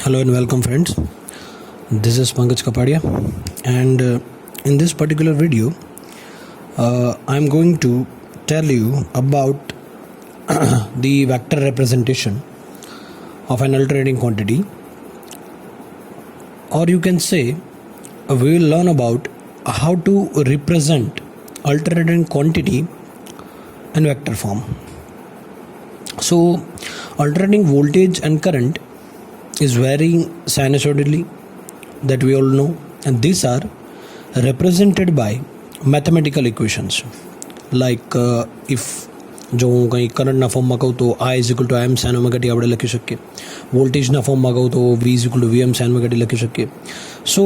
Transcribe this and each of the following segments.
Hello and welcome friends. This is Pankaj Kapadia and in this particular video I'm going to tell you about the vector representation of an alternating quantity, or you can say we will learn about how to represent alternating quantity in vector form. So alternating voltage and current is varying sinusoidally, that we all know, and these are represented by mathematical equations like if જો હું કંઈ કરંટના ફોર્મમાં કહું તો I is equal to M sine omega t આપણે લખી શકીએ. વોલ્ટેજના ફોર્મમાં કહું તો V is equal to VM sine omega t લખી શકીએ. સો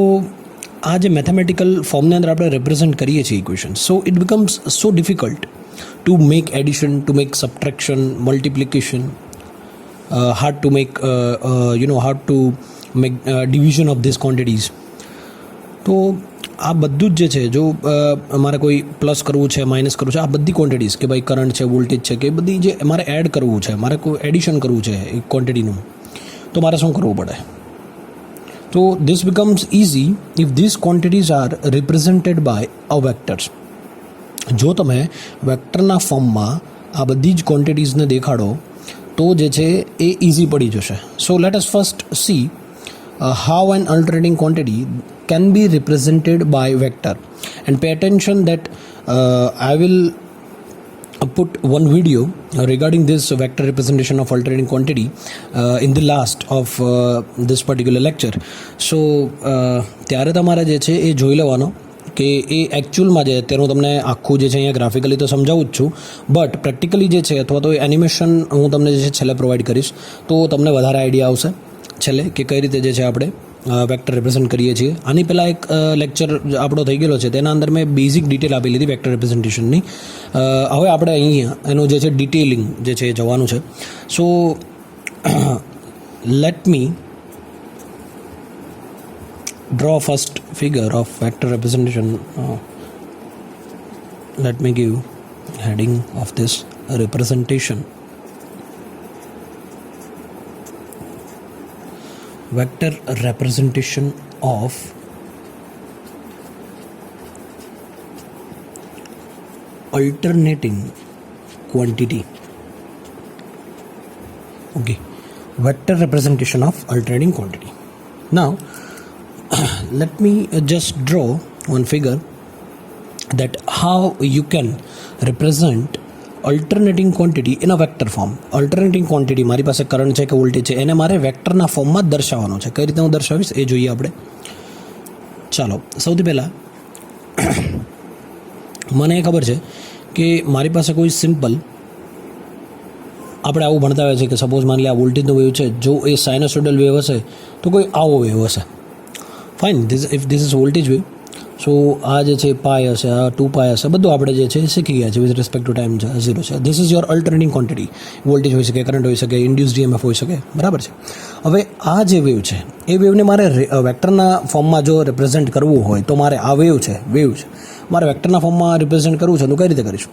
આ જે મેથેમેટિકલ ફોર્મની અંદર આપણે represent કરીએ છીએ equation, so it becomes so difficult to make addition, to make subtraction, multiplication, hard to make hard to make division of these quantities. તો આ બધું જ જે છે, જો અમારે કોઈ પ્લસ કરવું છે, માઇનસ કરવું છે, આ બધી ક્વોન્ટિટીઝ કે ભાઈ કરંટ છે, વોલ્ટેજ છે, કે એ બધી જે મારે એડ કરવું છે, મારે કોઈ એડિશન કરવું છે એક ક્વોન્ટિટીનું, તો મારે શું કરવું પડે? તો this becomes easy if this quantities are represented by a vectors. જો તમે વેક્ટરના ફોર્મમાં આ બધી જ ક્વોન્ટિટીઝને દેખાડો તો જે છે એ ઇઝી પડી જશે. So let us first C how an alternating quantity can be represented by vector, and pay attention that I will put one video regarding this vector representation of alternating quantity in the last of this particular lecture. So ત્યારે તમારે જે છે એ જોઈ લેવાનો કે એ એકચ્યુઅલમાં જે અત્યારે હું તમને આખું જે છે અહીંયા ગ્રાફિકલી તો સમજાવું જ છું, બટ પ્રેક્ટિકલી જે છે અથવા તો એનિમેશન હું તમને જે છે છેલ્લે પ્રોવાઈડ કરીશ, તો તમને વધારે આઈડિયા આવશે છેલ્લે કે કઈ રીતે જે છે આપણે વેક્ટર રિપ્રેઝન્ટ કરીએ છીએ. આની પહેલાં એક લેક્ચર આપણો થઈ ગયેલો છે, તેના અંદર મેં બેઝિક ડિટેલ આપી લીધી વેક્ટર રિપ્રેઝન્ટેશનની. હવે આપણે અહીંયા એનું જે છે ડિટેલિંગ જે છે એ જવાનું છે. So let me draw first figure of vector representation. Let me give heading of this representation. Vector representation of alternating quantity. Okay, vector representation of alternating quantity. Now let me just draw one figure that how you can represent alternating quantity in a vector form. Alternating quantity મારી પાસે current છે કે voltage છે, એને મારે વેક્ટરના ફોર્મમાં દર્શાવવાનો છે. કઈ રીતે હું દર્શાવીશ એ જોઈએ આપણે. ચાલો સૌથી પહેલાં મને એ ખબર છે કે મારી પાસે કોઈ સિમ્પલ, આપણે આવું ભણતા હોય છે કે સપોઝ માની લે આ વોલ્ટેજનો વેવ છે, જો એ સાઇનોસોઇડલ વેવ હશે તો કોઈ આવો વેવ હશે. Fine, if this is voltage wave, so આ જે છે પાય હશે, આ 2π હશે, બધું આપણે જે છે શીખી ગયા છે with respect to time zero છે. This is your alternating quantity. Voltage હોઈ શકે, કરંટ હોઈ શકે, ઇન્ડ્યુસ EMF હોઈ શકે, બરાબર છે. હવે આ જે વેવ છે એ વેવને મારે વેક્ટરના ફોર્મમાં જો રિપ્રેઝેન્ટ કરવું હોય તો મારે આ વેવ છે મારે વેક્ટરના ફોર્મમાં રિપ્રેઝેન્ટ કરવું છે તો કઈ રીતે કરીશું?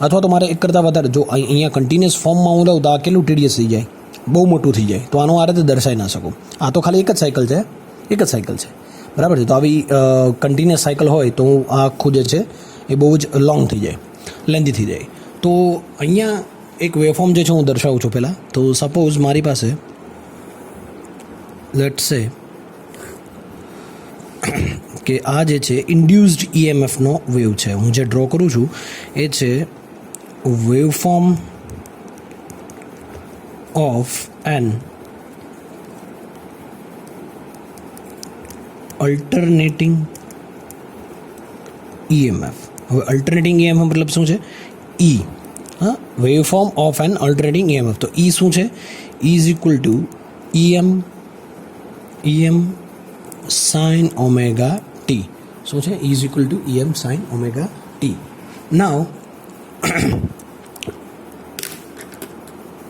અથવા તો મારે એક કરતાં વધારે, જો અહીંયા કન્ટિન્યુઅસ ફોર્મમાં હું લઉં તો આ કેટલું ટીડીએસ થઈ જાય, બહુ મોટું થઈ જાય, તો આનું આ રીતે દર્શાવી ના શકું. આ તો ખાલી એક જ સાયકલ છે, બરાબર છે. તો આવી કન્ટિન્યુઅસ સાયકલ હોય તો આ આખું જે છે એ બહુ જ લોંગ થઈ જાય, લેન્ધી થઈ જાય. તો અહીંયા એક વેવફોર્મ જે છે હું દર્શાવું છું પહેલાં. તો સપોઝ મારી પાસે લેટ્સ સે કે આ જે છે ઇન્ડ્યુસ્ડ EMFનો વેવ છે. હું જે ડ્રો કરું છું એ છે waveform of an alternating EMF. હવે અલ્ટરનેટિંગ EMF મતલબ શું છે? E. હા, waveform of an alternating EMF. તો E શું છે? E is equal to EM sine omega t. શું છે? E is equal to EM sine omega t. Now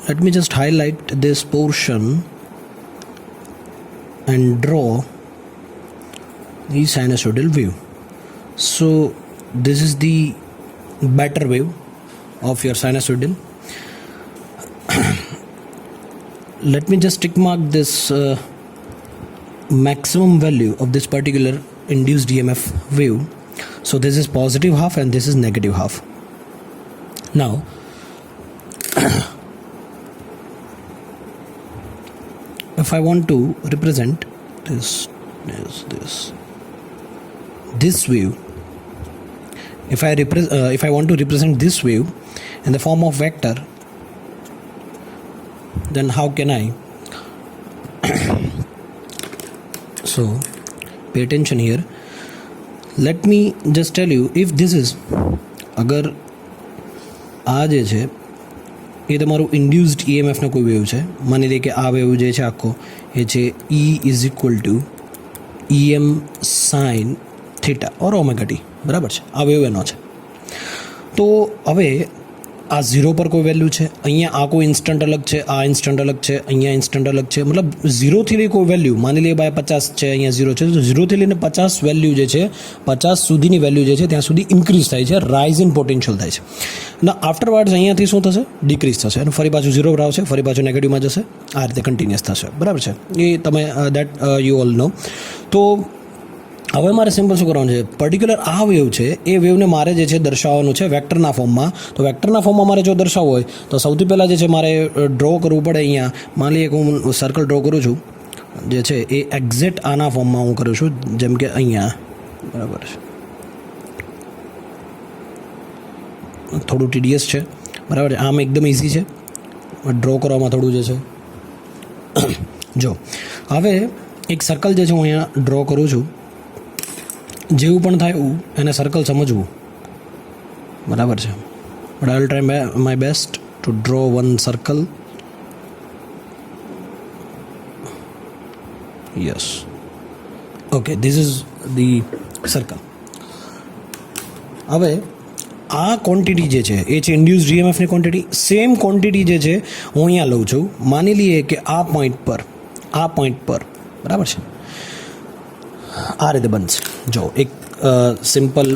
let me just highlight this portion and draw the sinusoidal wave. So this is the better wave of your sinusoidal. Let me just tick mark this maximum value of this particular induced EMF wave. So this is positive half and this is negative half. Now if I want to represent this wave, if I want to represent this wave in the form of vector, then how can I? So pay attention here. Let me just tell you, if this is, अगर આ જે છે એ તમારું induced EMFનો કોઈ wave છે, માની લે કે આ વેવ જે છે આખો એ છે E is equal to EM sine theta or omega T, બરાબર છે? આ વેવ એનો છે. તો હવે આ 0 પર કોઈ વેલ્યુ છે, અહીંયા આ કોઈ ઇન્સ્ટન્ટ અલગ છે, આ ઇન્સ્ટન્ટ અલગ છે, અહીંયા ઇન્સ્ટન્ટ અલગ છે, મતલબ 0થી લઈ કોઈ વેલ્યુ, માની લઈએ બાય 50 છે, અહીંયા 0 છે, તો 0થી લઈને 50 વેલ્યુ જે છે, 50 સુધીની વેલ્યુ જે છે ત્યાં સુધી ઇન્ક્રીઝ થાય છે, રાઇઝ ઇન પોટેન્શિયલ થાય છે. ના આફ્ટરવર્ડ્સ અહીંયાથી શું થશે? ડિક્રીઝ થશે અને ફરી પાછું 0 પર આવશે, ફરી પાછું નેગેટિવમાં જશે, આ રીતે કન્ટિન્યુઅસ થશે, બરાબર છે? એ તમે દેટ યુ ઓલ નો. તો હવે મારે સિમ્પલ શું કરવાનું છે? પર્ટિક્યુલર આ વેવ છે એ વેવને મારે જે છે દર્શાવવાનું છે વેક્ટરના ફોર્મમાં. તો વેક્ટરના ફોર્મમાં મારે જો દર્શાવવું હોય તો સૌથી પહેલાં જે છે મારે ડ્રો કરવું પડે. અહીંયા માની લઈએ કે હું સર્કલ ડ્રો કરું છું જે છે એ એક્ઝેક્ટ આના ફોર્મમાં હું કરું છું, જેમ કે અહીંયા, બરાબર છે? થોડું ટીડીએસ છે, બરાબર છે? આમ એકદમ ઇઝી છે, ડ્રો કરવામાં થોડું જે છે. જો હવે એક સર્કલ જે છે હું અહીંયા ડ્રો કરું છું, જેવું પણ થાય એવું એને સર્કલ સમજવું, બરાબર છે? But I will try my best to draw one circle. Yes, okay, this is the circle. હવે આ ક્વોન્ટિટી જે છે એ છે ઇન્ડ્યુસ્ડ EMFની ક્વોન્ટિટી. સેમ ક્વોન્ટિટી જે છે હું અહીંયા લઉં છું. માની લઈએ કે આ પોઈન્ટ પર, બરાબર છે, આ રીતે બનશે. જો એક સિમ્પલ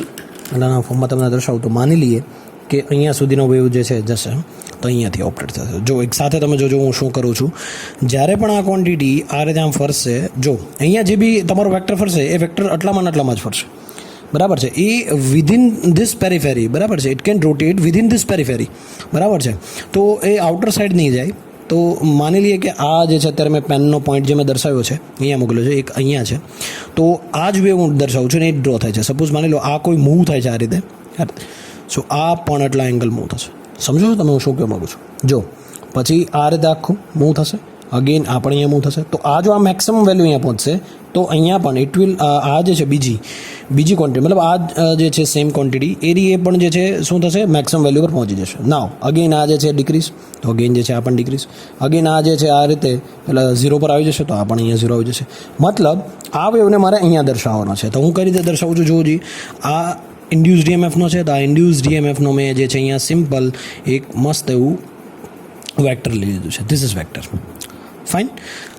એના ફોર્મમાં તમને દર્શાવું તો માની લઈએ કે અહીંયા સુધીનો વેવ જે છે જશે, તો અહીંયાથી ઓપરેટ થશે. જો એક સાથે તમે જોજો હું શું કરું છું. જ્યારે પણ આ ક્વોન્ટિટી આ રીતે આમ ફરશે, જો અહીંયા જે બી તમારો વેક્ટર ફરશે એ વેક્ટર આટલામાં જ ફરશે, બરાબર છે? એ વિધિન ધીસ પેરીફેરી, બરાબર છે? It can rotate within this પેરીફેરી, બરાબર છે? તો એ આઉટર સાઈડ નહીં જાય. તો માની લઈએ કે આ જે છે અત્યારે મેં પેનનો પોઈન્ટ જે મેં દર્શાવ્યો છે અહીંયા મોકલ્યો છે, એક અહીંયા છે, તો આ જ વેવ હું દર્શાવું છું ને એ ડ્રો થાય છે. સપોઝ માની લો આ કોઈ મૂવ થાય છે આ રીતે, સો આ પણ એટલા એંગલ મૂવ થશે. સમજો છો તમે હું શું કહેવા માગું છું? જો પછી આ રીતે આખું મૂવ થશે, અગેન આ પણ અહીંયા મૂવ થશે. તો આ જો આ મેક્સિમમ વેલ્યુ અહીંયા પહોંચશે તો અહીંયા પણ ઇટ વિલ, આ જે છે બીજી ક્વોન્ટિટી, મતલબ આ જે છે સેમ ક્વોન્ટિટી એ પણ જે છે શું થશે? મેક્સિમમ વેલ્યુ પર પહોંચી જશે. નાવ અગેન આ જે છે ડિક્રીઝ, તો અગેન જે છે આ પણ ડિક્રીઝ, અગેન આ જે છે આ રીતે એટલે 0 પર આવી જશે, તો આ પણ અહીંયા 0 આવી જશે. મતલબ આ વેવને મારે અહીંયા દર્શાવવાનો છે. તો હું કઈ રીતે દર્શાવું છું? જોજી, આ ઇન્ડ્યુસ્ડ EMFનો છે, તો આ ઇન્ડ્યુસ્ડ EMFનો મેં જે છે અહીંયા સિમ્પલ એક મસ્ત એવું વેક્ટર લઈ લીધું છે. This is vector, fine.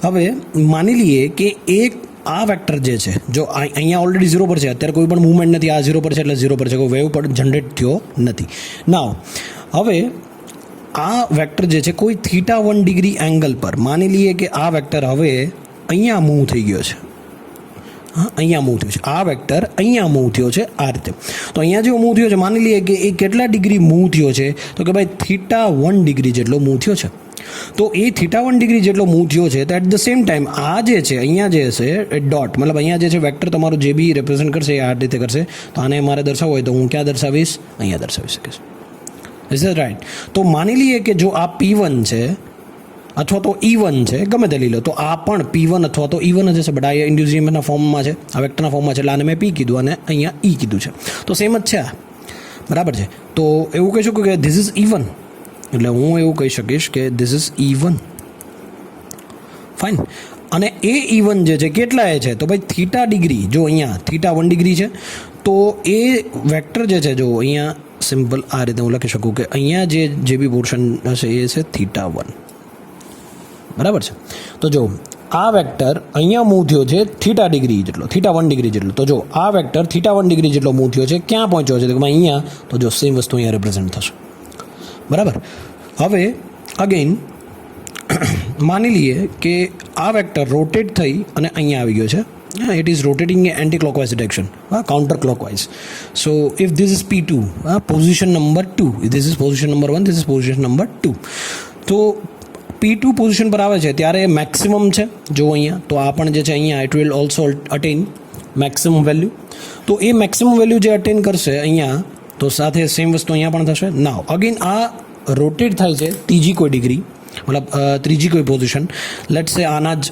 હવે માની લઈએ કે એક આ વેક્ટર જે છે, જો અહીંયા ઓલરેડી 0 પર છે, અત્યારે કોઈ પણ મૂવમેન્ટ નથી, આ 0 પર છે એટલે 0 પર છે, કોઈ વેવ પણ જનરેટ થયો નથી. નાવ હવે આ વેક્ટર જે છે કોઈ θ1 ડિગ્રી એંગલ પર, માની લઈએ કે આ વેક્ટર હવે અહીંયા મૂવ થઈ ગયો છે, અહીંયા મૂવ થયો છે, આ વેક્ટર અહીંયા મૂવ થયો છે આ રીતે. તો અહીંયા જેવો મૂવ થયો છે, માની લઈએ કે એ કેટલા ડિગ્રી મૂવ થયો છે? તો કે ભાઈ θ1 ડિગ્રી જેટલો મૂવ થયો છે. તો એ θ1 ડિગ્રી જેટલો મૂવ થયો છે, તો એટ ધ સેમ ટાઈમ આ જે છે અહીંયા જે હશે ડોટ, મતલબ અહીંયા જે છે વેક્ટર તમારું જે બી રિપ્રેઝેન્ટ કરશે એ આ રીતે કરશે. તો આને મારે દર્શાવવું હોય તો હું ક્યાં દર્શાવીશ? અહીંયા દર્શાવી શકીશ. Is it right? તો માની લઈએ કે જો આ P1 છે અથવા તો E1 છે, ગમે તે લઈ લો, તો આ પણ P1 અથવા તો E1 જ હશે. બટ આ ઇન્ડ્યુસ્ડ EMFના ફોર્મમાં છે, આ વેક્ટરના ફોર્મમાં છે, એટલે આને મેં P કીધું અને અહીંયા E કીધું છે. તો સેમ જ છે આ, બરાબર છે? તો એવું કહી શકું કે ધીસ ઇઝ E1, એટલે હું એવું કહી શકીશ કે ધીસ ઇઝ E1, ફાઇન. અને એ E1 જે છે કેટલા એ છે? તો ભાઈ θ ડિગ્રી, જો અહીંયા θ1 ડિગ્રી છે, તો એ વેક્ટર જે છે, જો અહીંયા સિમ્પલ આ રીતે હું લખી શકું કે અહીંયા જે બી પોર્શન હશે એ છે θ1, બરાબર છે? તો જો આ વેક્ટર અહીંયા મૂવ થયો છે θ1 ડિગ્રી જેટલો. તો જો આ વેક્ટર θ1 ડિગ્રી જેટલો મૂવ થયો છે, ક્યાં પહોંચ્યો છે? તો અહીંયા, તો જો સેમ વસ્તુ અહીંયા રિપ્રેઝેન્ટ થશે, બરાબર? હવે અગેન માની લઈએ કે આ વેક્ટર રોટેટ થઈ અને અહીંયા આવી ગયો છે. It is rotating in anti-clockwise direction, counter-clockwise. So if this is P2, position number 2, this is position number 1, this is position number 2. તો P2 પોઝિશન પર આવે છે ત્યારે મેક્સિમમ છે. જો અહીંયા તો આ પણ જે છે અહીંયા it will also attain maximum value. તો એ મેક્સિમમ વેલ્યુ જે અટેન કરશે અહીંયા, તો સાથે સેમ વસ્તુ અહીંયા પણ થશે. નાવ અગેન આ રોટેટ થાય છે ત્રીજી કોઈ ડિગ્રી, મતલબ ત્રીજી કોઈ પોઝિશન. લેટ્સ સે આના જ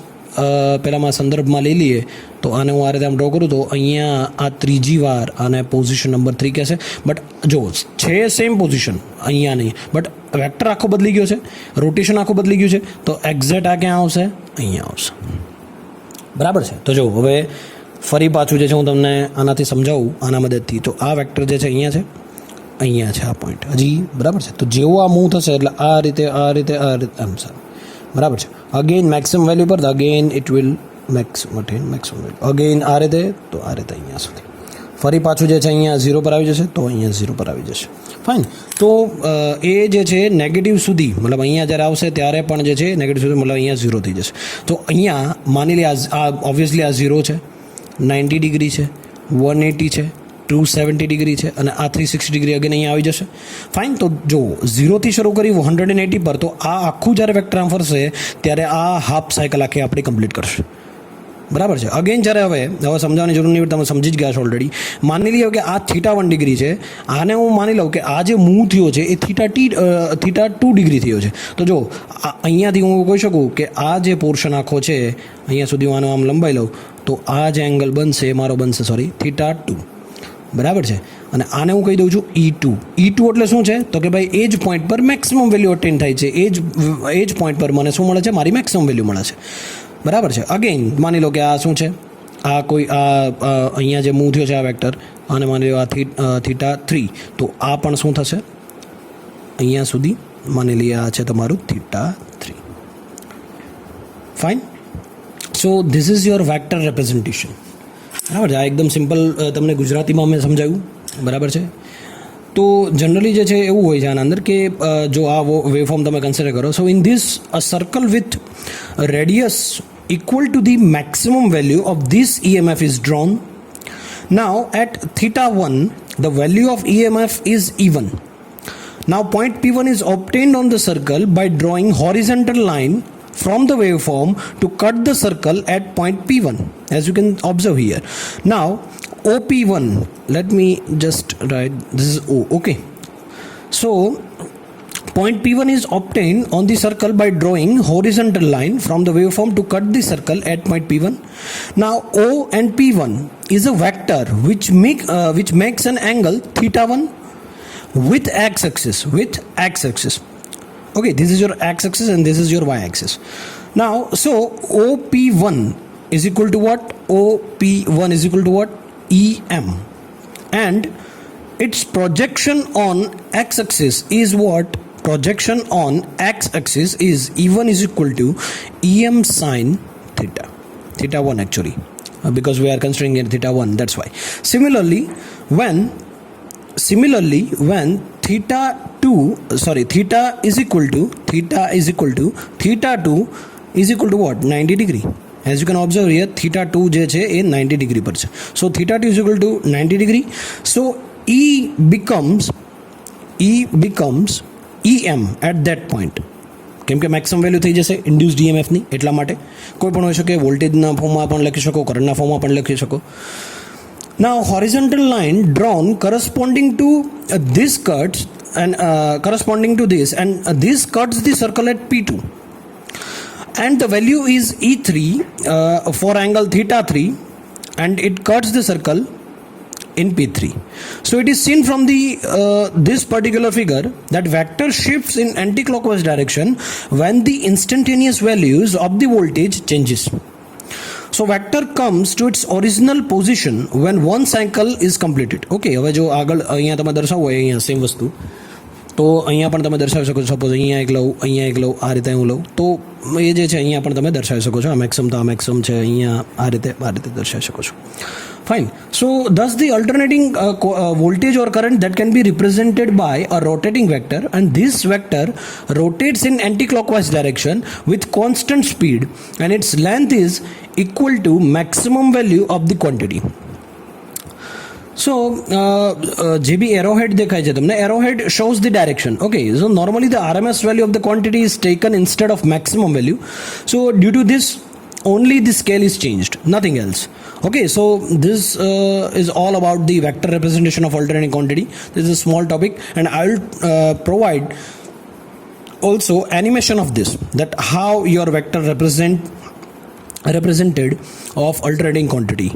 પહેલાંમાં સંદર્ભમાં લઈ લઈએ તો આને હું આ રીતે આમ ડ્રો કરું તો અહીંયા આ ત્રીજી વાર આને પોઝિશન નંબર 3 કહેશે. બટ જો છે સેમ પોઝિશન અહીંયા નહીં, બટ વેક્ટર આખો બદલી ગયો છે, રોટેશન આખું બદલી ગયું છે. તો એક્ઝેક્ટ આ ક્યાં આવશે? અહીંયા આવશે. બરાબર છે. તો જો હવે ફરી પાછું જે છે હું તમને આનાથી સમજાવું આના મદદથી. તો આ વેક્ટર જે છે અહીંયા છે આ પોઈન્ટ હજી. બરાબર છે. તો જેવું આ મૂવ થશે એટલે આ રીતે આમ સર. બરાબર છે. અગેન મેક્સિમમ વેલ્યુ પર again it will maximum value again આ રીતે, તો આ રીતે અહીંયા સુધી. ફરી પાછું જે છે અહીંયા 0 પર આવી જશે, તો અહીંયા 0 પર આવી જશે. ફાઇન. તો એ જે છે નેગેટિવ સુધી, મતલબ અહીંયા જ્યારે આવશે ત્યારે પણ જે છે નેગેટિવ સુધી, મતલબ અહીંયા 0 થઈ જશે. તો અહીંયા માની લે આ ઓબ્વિયસલી આ 0 છે, 90 ડિગ્રી છે, 180 છે, 270 ડિગ્રી છે અને આ 360 ડિગ્રી અગેન અહીંયા આવી જશે. ફાઇન. તો જો 0થી શરૂ કરી 180 પર, તો આ આખું જ્યારે વેક્ટર આમ ફરશે ત્યારે આ હાફ સાયકલ આખી આપણી કમ્પ્લીટ કરશે. બરાબર છે. અગેન જ્યારે હવે સમજાવવાની જરૂર નહીં, તમે સમજી જ ગયા છો ઓલરેડી. માની લઈએ કે આ θ1 ડિગ્રી છે, આને હું માની લઉં કે આ જે મૂવ થયો છે એ θ2 ડિગ્રી થયો છે. તો જો અહીંયાથી હું કહી શકું કે આ જે પોર્શન આખો છે અહીંયા સુધી હું આનો આમ લંબાઈ લઉં તો આ જે એંગલ બનશે મારો બનશે θ2. બરાબર છે. અને આને હું કહી દઉં છું E2. એટલે શું છે? તો કે ભાઈ એ જ પોઈન્ટ પર મેક્સિમમ વેલ્યુ અટેન થાય છે, એ જ પોઈન્ટ પર મને શું મળે છે? મારી મેક્સિમમ વેલ્યુ મળે છે. બરાબર છે. અગેન માની લો કે આ શું છે? આ કોઈ અહીંયા જે મૂવ થયો છે આ વેક્ટર, અને માની લો આ θ3, તો આ પણ શું થશે? અહીંયા સુધી માની લઈએ આ છે તમારું θ3. Fine. So this is your vector representation. બરાબર છે. આ એકદમ સિમ્પલ તમને ગુજરાતીમાં મેં સમજાવ્યું. બરાબર છે. તો જનરલી જે છે એવું હોય છે આના અંદર કે જો આ વેવફોર્મ તમે કન્સિડર કરો, સો in this a circle with radius equal to the maximum value of this EMF is drawn. Now at θ1 the value of EMF is E1. Now point P1 is obtained on the circle by drawing horizontal line from the waveform to cut the circle at point P1, as you can observe here. Now OP1, let me just write, this is O. Okay, so point P1 is obtained on the circle by drawing horizontal line from the waveform to cut the circle at point P1. Now O and P1 is a vector which makes an angle θ1 with x-axis. Okay, this is your x-axis and this is your y-axis. Now so OP1 is equal to what? OP1 is equal to what? EM, and its projection on x-axis is what? Projection on x-axis is E1 is equal to EM sin theta. θ1 actually, because we are considering it θ1, that's why. Similarly when theta is equal to θ2 is equal to what? 90 degree. As you can observe here, θ2 જે છે એ 90 degree પર છે. So θ2 is equal to 90 degree. So E becomes EM at that point. કેમ કે maximum value થઈ જશે induced EMFની, એટલા માટે. કોઈ પણ હોઈ શકે, વોલ્ટેજના ફોર્મમાં પણ લખી શકો, કરંટના ફોર્મમાં પણ લખી શકો. Now horizontal line drawn corresponding to this cuts and this cuts the circle at P2, and the value is E3 for angle θ3, and it cuts the circle in P3. So it is seen from this particular figure that vector shifts in anti-clockwise direction when the instantaneous values of the voltage changes. So vector comes to its original position when one cycle is completed. Okay, હવે જો આગળ અહીંયા તમે દર્શાવો અહીંયા same વસ્તુ, તો અહીંયા પણ તમે દર્શાવી શકો છો. સપોઝ અહીંયા એક લઉં, અહીંયા એક લઉં, આ રીતે હું લઉં, તો એ જે છે અહીંયા પણ તમે દર્શાવી શકો છો. આ મેક્સિમમ તો આ મેક્સિમમ છે, અહીંયા આ રીતે દર્શાવી શકો છો. Fine. So thus the alternating voltage or current that can be represented by a rotating vector, and this vector rotates in anti-clockwise direction with constant speed, and its length is equal to maximum value of the quantity. So જે બી arrowhead દેખાય છે તમને, arrowhead shows the direction. Okay, so normally the RMS value of the quantity is taken instead of maximum value. So due to this, only the scale is changed, nothing else. Okay, so this is all about the vector representation of alternating quantity. This is a small topic, and I will provide also animation of this, that how your vector represented of alternating quantity.